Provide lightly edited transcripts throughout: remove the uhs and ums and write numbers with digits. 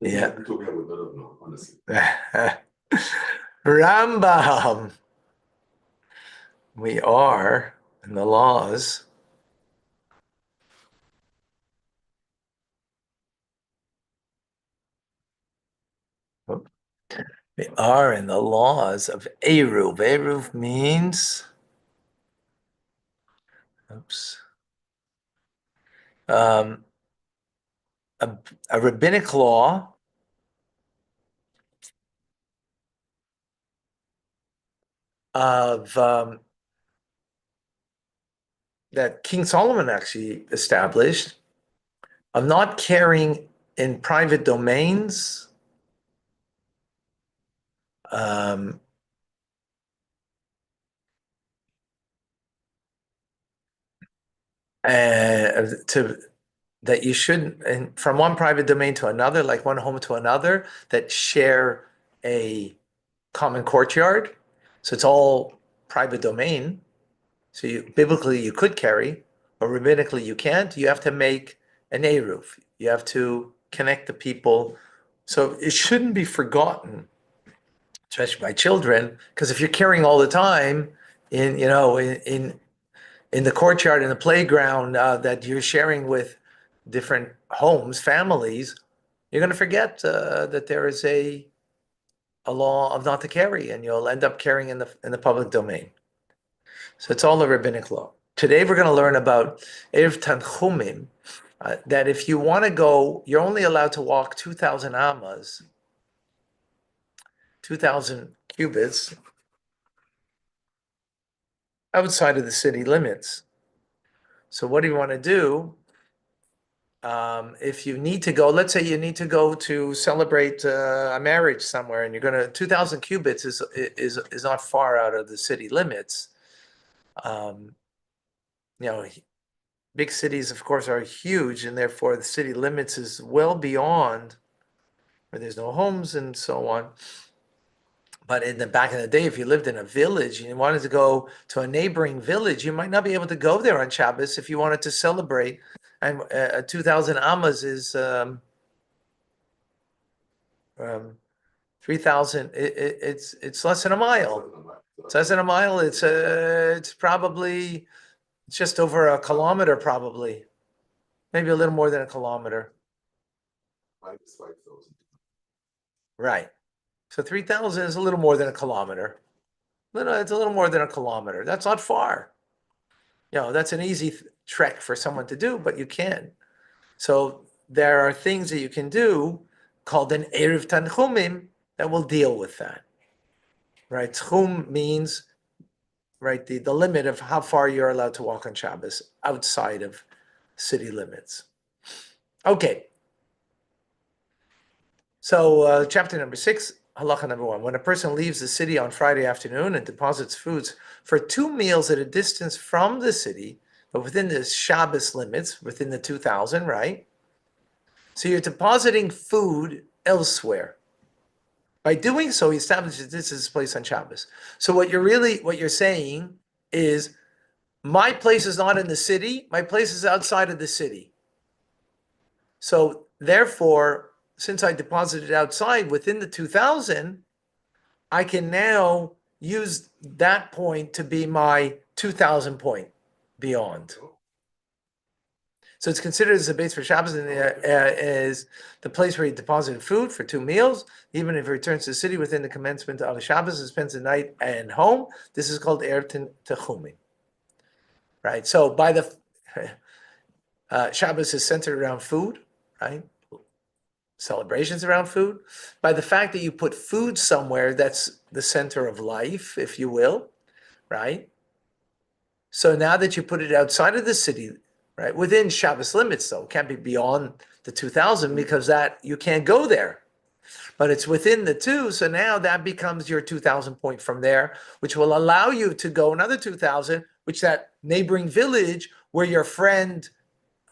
Yeah. Rambam. We are in the laws. We are in the laws of Eruv. Eruv means, oops, um, a, a rabbinic law of that King Solomon actually established of not carrying in private domains um, to that you shouldn't, and from one private domain to another, like one home to another, that share a common courtyard. So it's all private domain. So biblically you could carry, but rabbinically you can't. You have to make an eruv. You have to connect the people. So it shouldn't be forgotten, especially by children, because if you're carrying all the time in the courtyard in the playground that you're sharing with different homes, families, you're going to forget that there is a law of not to carry, and you'll end up carrying in the public domain. So it's all a rabbinic law. Today we're going to learn about Erev Tanchumim, that if you want to go, you're only allowed to walk 2,000 amas, 2,000 cubits outside of the city limits. So what do you want to do? If you need to go, let's say you need to go to celebrate a marriage somewhere, and you're going to 2,000 cubits is not far out of the city limits. Um, you know, big cities, of course, are huge, and therefore the city limits is well beyond where there's no homes and so on. But in the back in the day, if you lived in a village and you wanted to go to a neighboring village, you might not be able to go there on Shabbos if you wanted to celebrate. And 2,000 amas is um, 3,000. It's less than a mile. It's less than a mile. It's probably just over a kilometer, probably maybe a little more than a kilometer. Right. So 3,000 is a little more than a kilometer. It's a little more than a kilometer. That's not far. That's an easy trek for someone to do, but you can. So there are things that you can do called an Erev Tanchumim that will deal with that. Right? Tchum means, right, the limit of how far you're allowed to walk on Shabbos outside of city limits. Okay. So chapter number 6, halacha number 1. When a person leaves the city on Friday afternoon and deposits foods for 2 meals at a distance from the city, but within the Shabbos limits, within the 2,000, right? So you're depositing food elsewhere. By doing so, he establishes this is his place on Shabbos. So what you're saying is, my place is not in the city, my place is outside of the city. So therefore, since I deposited outside within the 2,000, I can now use that point to be my 2,000 point beyond. So it's considered as a base for Shabbos, and is the place where he deposited food for 2 meals, even if he returns to the city within the commencement of the Shabbos and spends the night at home. This is called Erev Techumim. Right? So by the Shabbos is centered around food, right? Celebrations around food. By the fact that you put food somewhere, that's the center of life, if you will, right? So now that you put it outside of the city, right, within Shabbos limits, though, it can't be beyond the 2,000 because that you can't go there. But it's within the 2, so now that becomes your 2,000 point from there, which will allow you to go another 2,000, which that neighboring village where your friend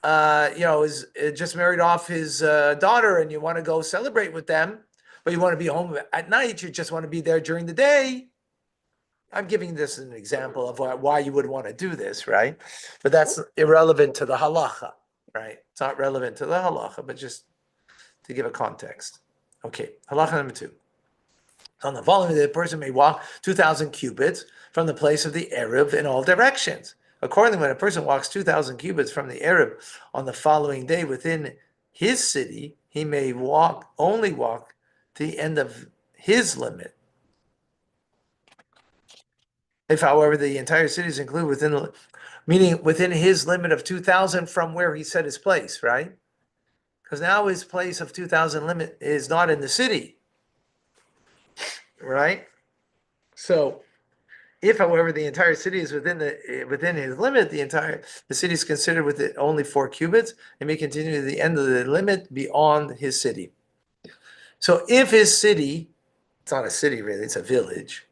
is just married off his daughter, and you want to go celebrate with them, but you want to be home at night. You just want to be there during the day. I'm giving this as an example of why you would want to do this, right? But that's irrelevant to the halacha, right? It's not relevant to the halacha, but just to give a context. Okay, halacha number 2. On the following day, the person may walk 2,000 cubits from the place of the Erev in all directions. Accordingly, when a person walks 2,000 cubits from the Erev on the following day within his city, he may only walk to the end of his limit. If, however, the entire city is included meaning within his limit of 2,000 from where he set his place, right? Because now his place of 2,000 limit is not in the city, right? So, if, however, the entire city is within his limit, the city is considered with only 4 cubits and may continue to the end of the limit beyond his city. So, if his city, it's not a city really, it's a village.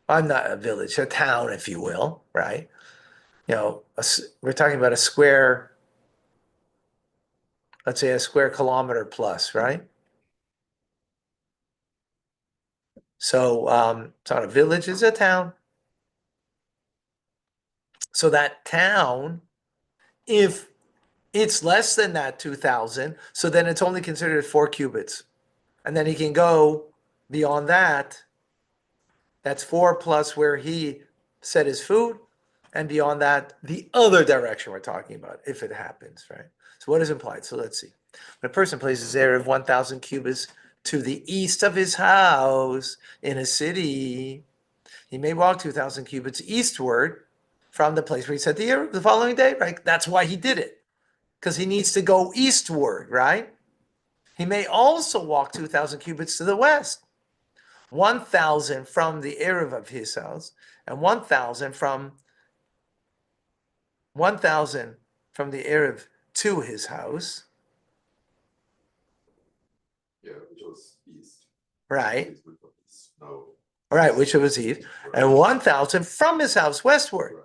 I'm not a village, a town, if you will, right? We're talking about a square, let's say a square kilometer plus, right? So it's not a village, it's a town. So that town, if it's less than that 2,000, so then it's only considered 4 cubits. And then he can go beyond that. That's 4 plus where he set his food. And beyond that, the other direction we're talking about, if it happens, right? So what is implied? So let's see. When a person places Erev 1,000 cubits to the east of his house in a city, he may walk 2,000 cubits eastward from the place where he set the Erev the following day, right? That's why he did it, because he needs to go eastward, right? He may also walk 2,000 cubits to the west, 1,000 from the Erev of his house, and 1,000 from the Erev to his house. Yeah, which was east. Right. No. Right, which was east. And 1,000 from his house westward.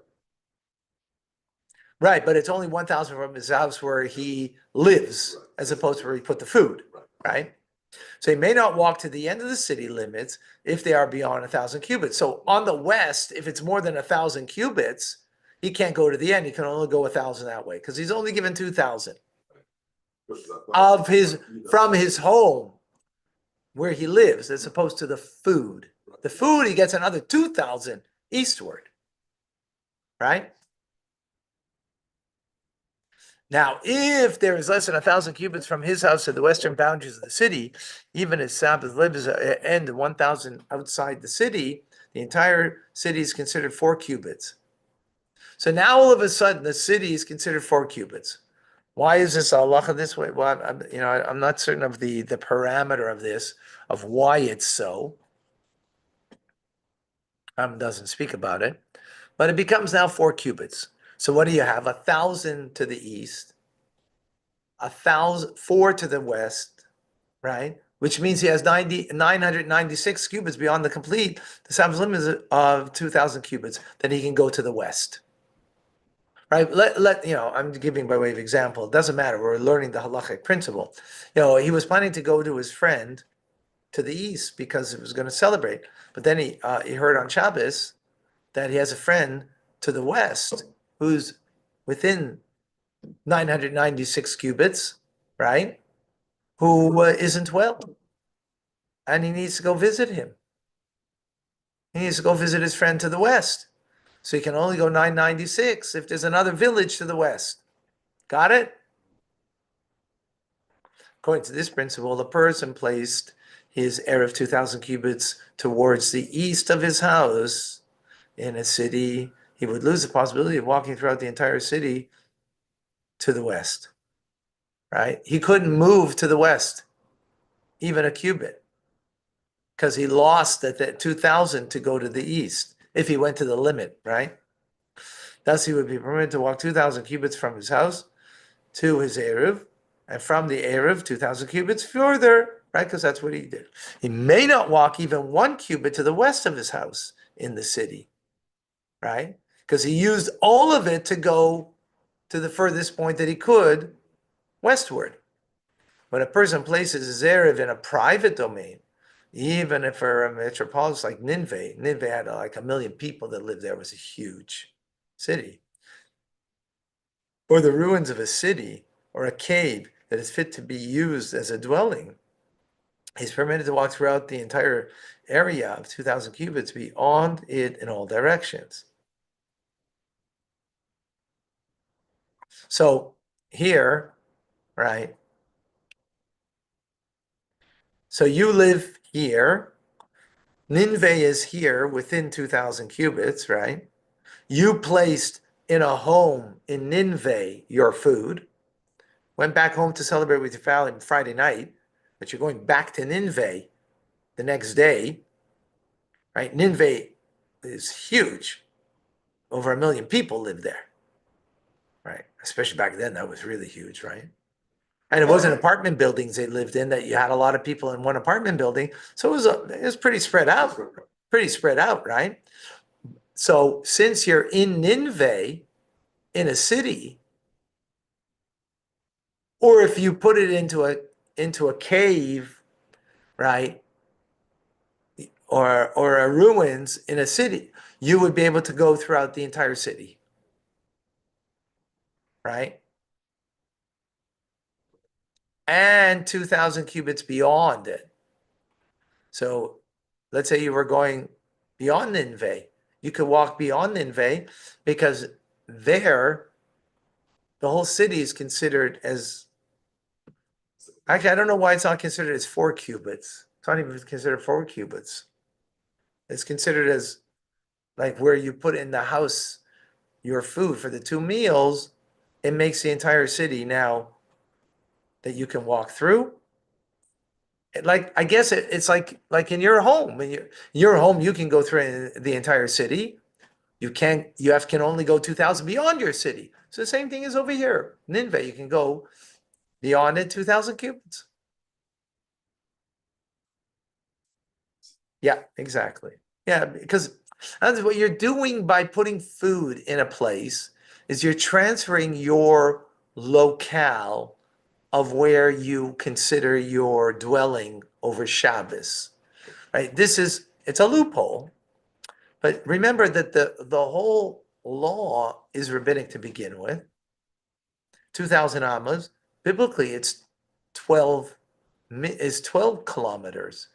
Right, but it's only 1,000 from his house where he lives, as opposed to where he put the food, right? So he may not walk to the end of the city limits if they are beyond 1,000 cubits. So on the west, if it's more than 1,000 cubits, he can't go to the end. He can only go 1,000 that way because he's only given 2,000 from his home where he lives, as opposed to the food. The food, he gets another 2,000 eastward, right? Now, if there is less than 1,000 cubits from his house to the western boundaries of the city, even if Sabbath lives end 1,000 outside the city, the entire city is considered 4 cubits. So now all of a sudden the city is considered 4 cubits. Why is this halacha this way? Well, I'm not certain of the parameter of this, of why it's so. Doesn't speak about it, but it becomes now 4 cubits. So what do you have? 1,000 to the east, 4 to the west, right? Which means he has 996 cubits beyond the Sabbath limit is of 2,000 cubits. Then he can go to the west, right? I'm giving by way of example. It doesn't matter. We're learning the halachic principle. He was planning to go to his friend to the east because he was going to celebrate, but then he heard on Shabbos that he has a friend to the west who's within 996 cubits, right? Who isn't well. And he needs to go visit him. He needs to go visit his friend to the west. So he can only go 996 if there's another village to the west. Got it? According to this principle, the person placed his Erev 2,000 cubits towards the east of his house in a city. He would lose the possibility of walking throughout the entire city to the west, right? He couldn't move to the west, even a cubit, because he lost that 2,000 to go to the east if he went to the limit, right? Thus, he would be permitted to walk 2,000 cubits from his house to his Erev, and from the Erev, 2,000 cubits further, right? Because that's what he did. He may not walk even 1 cubit to the west of his house in the city, right? Because he used all of it to go to the furthest point that he could westward. When a person places his Erev in a private domain, even if for a metropolis like Nineveh had like 1 million people that lived there, it was a huge city, or the ruins of a city or a cave, that is fit to be used as a dwelling, he's permitted to walk throughout the entire area of 2,000 cubits beyond it in all directions. So here, right? So you live here. Nineveh is here within 2,000 cubits, right? You placed in a home in Nineveh your food, went back home to celebrate with your family Friday night, but you're going back to Nineveh the next day, right? Nineveh is huge. Over 1 million people live there, right? Especially back then, that was really huge, right? And it wasn't apartment buildings they lived in that you had a lot of people in one apartment building. So it was pretty spread out, right? So since you're in Nineveh, in a city, or if you put it into a cave, right, or a ruins in a city, you would be able to go throughout the entire city, right? And 2,000 cubits beyond it. So let's say you were going beyond Nineveh. You could walk beyond Nineveh because there, the whole city is considered as, actually, I don't know why it's not considered as 4 cubits. It's not even considered 4 cubits. It's considered as like where you put in the house your food for the 2 meals. It makes the entire city now that you can walk through. Like, I guess it's like in your home. In your home, you can go through the entire city. Can only go 2,000 beyond your city. So the same thing is over here. Nineveh, you can go beyond it 2,000 cubits. Yeah, exactly. Yeah, because that's what you're doing by putting food in a place is you're transferring your locale of where you consider your dwelling over Shabbos, right? It's a loophole, but remember that the whole law is rabbinic to begin with. 2,000 amas. Biblically, it's 12 is 12 kilometers.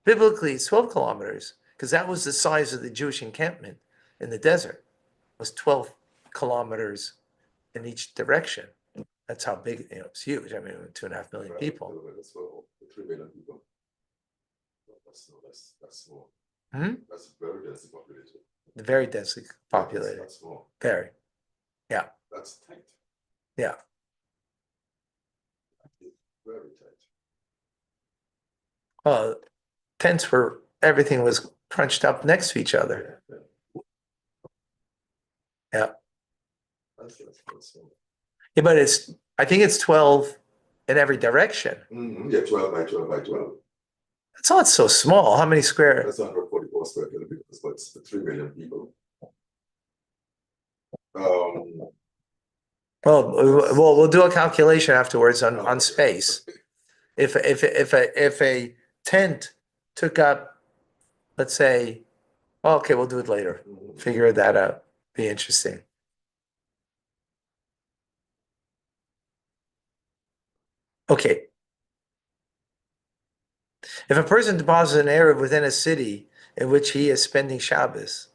Biblically, it's 12 kilometers because that was the size of the Jewish encampment in the desert. It was 12 kilometers in each direction. That's how big, it's huge. I mean, 2.5 million people. That's well, 3 million people. That's small. Hmm? That's very densely populated. Very densely populated. That's small. Very. Yeah. That's tight. Yeah. Very tight. Tents were, everything was crunched up next to each other. Yeah. That's small. Yeah, but I think it's 12 in every direction. Yeah, 12 by 12 by 12. It's not so small. How many square? That's 144 square kilometers, but it's 3 million people. Well, we'll do a calculation afterwards on space. If a tent took up, let's say, okay, we'll do it later. Figure that out. Be interesting. Okay. If a person deposits an Erev within a city in which he is spending Shabbos,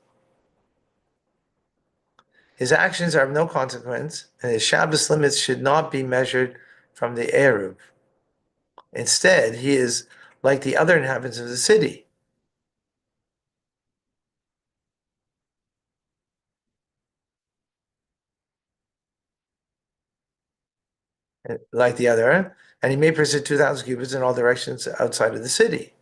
his actions are of no consequence, and his Shabbos limits should not be measured from the Erev. Instead, he is like the other inhabitants of the city. Like the other, and he may pursue 2,000 cubits in all directions outside of the city.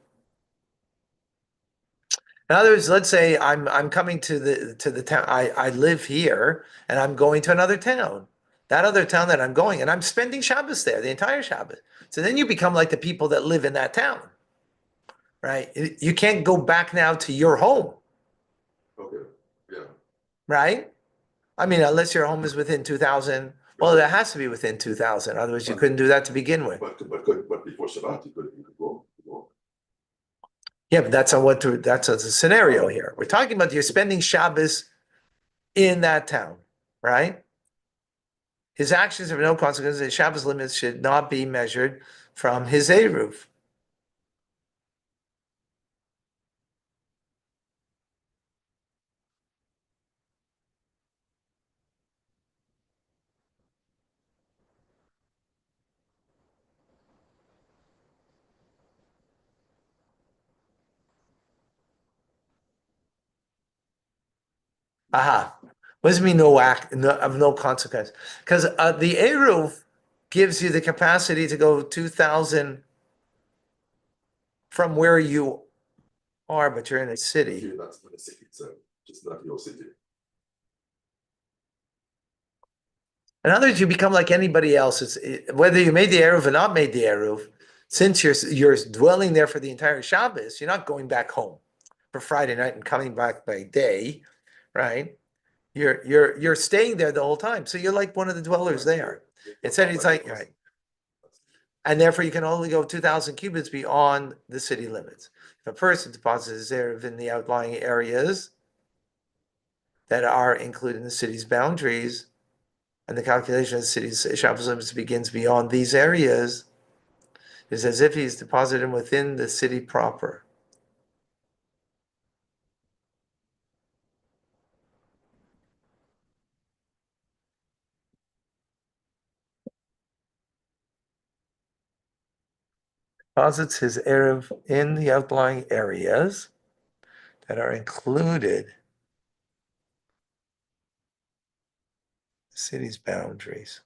In other words, let's say I'm coming to the town. I live here, and I'm going to another town. That other town that I'm going, and I'm spending Shabbos there, the entire Shabbos. So then you become like the people that live in that town, right? You can't go back now to your home. Okay, yeah. Right? I mean, unless your home is within 2,000. Well, that has to be within 2,000. Otherwise, you couldn't do that to begin with. But before Shabbat, you could go. Yeah, but that's a scenario here. We're talking about you're spending Shabbos in that town, right? His actions have no consequence. The Shabbos limits should not be measured from his Eruv. Aha. What does it mean no act of no consequence? Because the Eruv gives you the capacity to go 2,000 from where you are, but you're in a city. Here, that's not a city itself, just not your city. In other words, you become like anybody else. Whether you made the Eruv or not made the Eruv, since you're dwelling there for the entire Shabbos, you're not going back home for Friday night and coming back by day, right? You're staying there the whole time. So you're like one of the dwellers there. Instead, it's like right. And therefore you can only go 2,000 cubits beyond the city limits. If a person deposits his Eruv in the outlying areas that are included in the city's boundaries, and the calculation of the city's Shabbos limits begins beyond these areas, is as if he's deposited him within the city proper. Deposits his Eruv in the outlying areas that are included in the city's boundaries.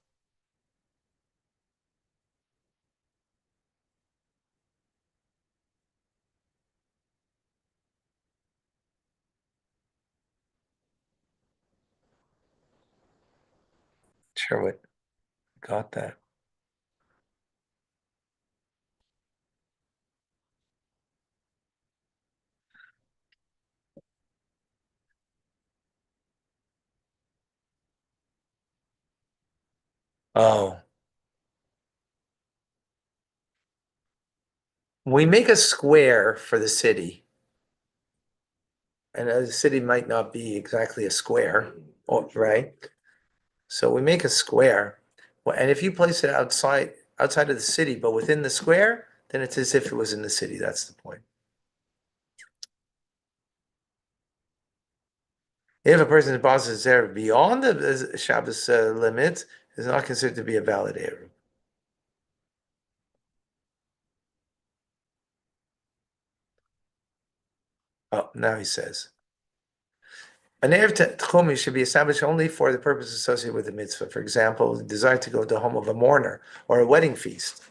Sure, what got that? Oh, we make a square for the city, and the city might not be exactly a square, right? So we make a square, and if you place it outside of the city, but within the square, then it's as if it was in the city. That's the point. If a person deposits there beyond the Shabbos limit, it's not considered to be a valid Eruv. Oh, now he says. An Erev Tchumi should be established only for the purpose associated with the mitzvah. For example, the desire to go to the home of a mourner or a wedding feast,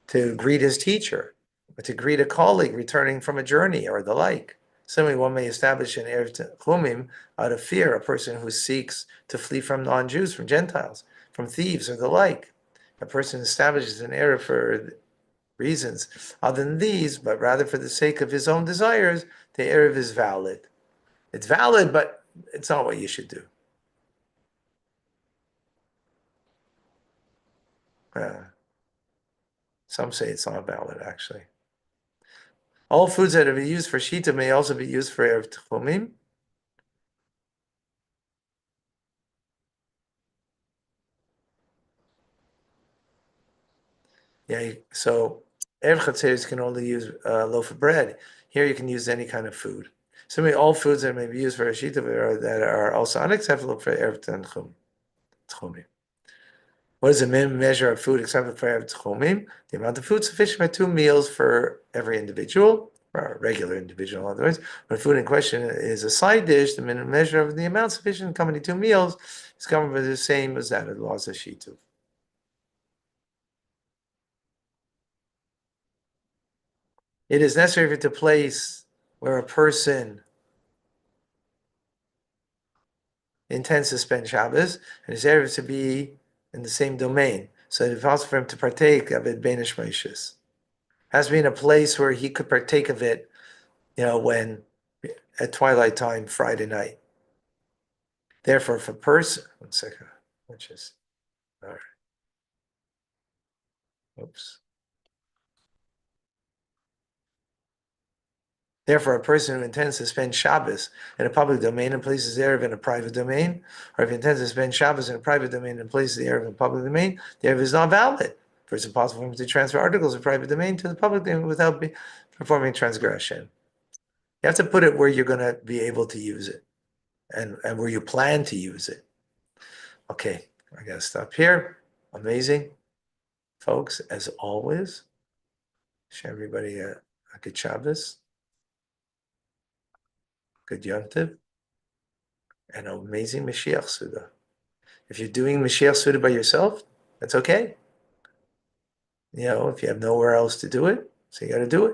to greet his teacher, or to greet a colleague returning from a journey or the like. Similarly, one may establish an Erev Tchumim out of fear, a person who seeks to flee from non-Jews, from Gentiles, from thieves or the like. A person establishes an Erev for reasons other than these, but rather for the sake of his own desires, the Erev is valid. It's valid, but it's not what you should do. Some say it's not valid, actually. All foods that are used for Shita may also be used for Erev Tchumim. Yeah, so Erev Chatzeris can only use a loaf of bread. Here you can use any kind of food. Similarly, all foods that may be used for a Shita that are also unacceptable for Erev Tchumim. What is the minimum measure of food acceptable for Erev Tchumim? The amount of food sufficient for 2 meals for every individual, or a regular individual, in other words. When food in question is a side dish, the minimum measure of the amount sufficient to accompany 2 meals is covered by the same as that of the laws of Shituv. It is necessary to place where a person intends to spend Shabbos and is able to be in the same domain, so it's possible for him to partake of it Benish Moishis. Has to be in a place where he could partake of it, when at twilight time, Friday night. Therefore, if a person, one second, which is, all right, oops. Therefore, a person who intends to spend Shabbos in a public domain and places the Erev in a private domain, or if he intends to spend Shabbos in a private domain and places the Erev in a public domain, the Erev is not valid. For it's impossible for him to transfer articles of private domain to the public domain without performing transgression. You have to put it where you're going to be able to use it and where you plan to use it. Okay, I got to stop here. Amazing. Folks, as always, wish everybody a good Shabbos, good Yom Tov, and an amazing Mashiach Suda. If you're doing Mashiach Suda by yourself, that's okay. If you have nowhere else to do it, so you got to do it.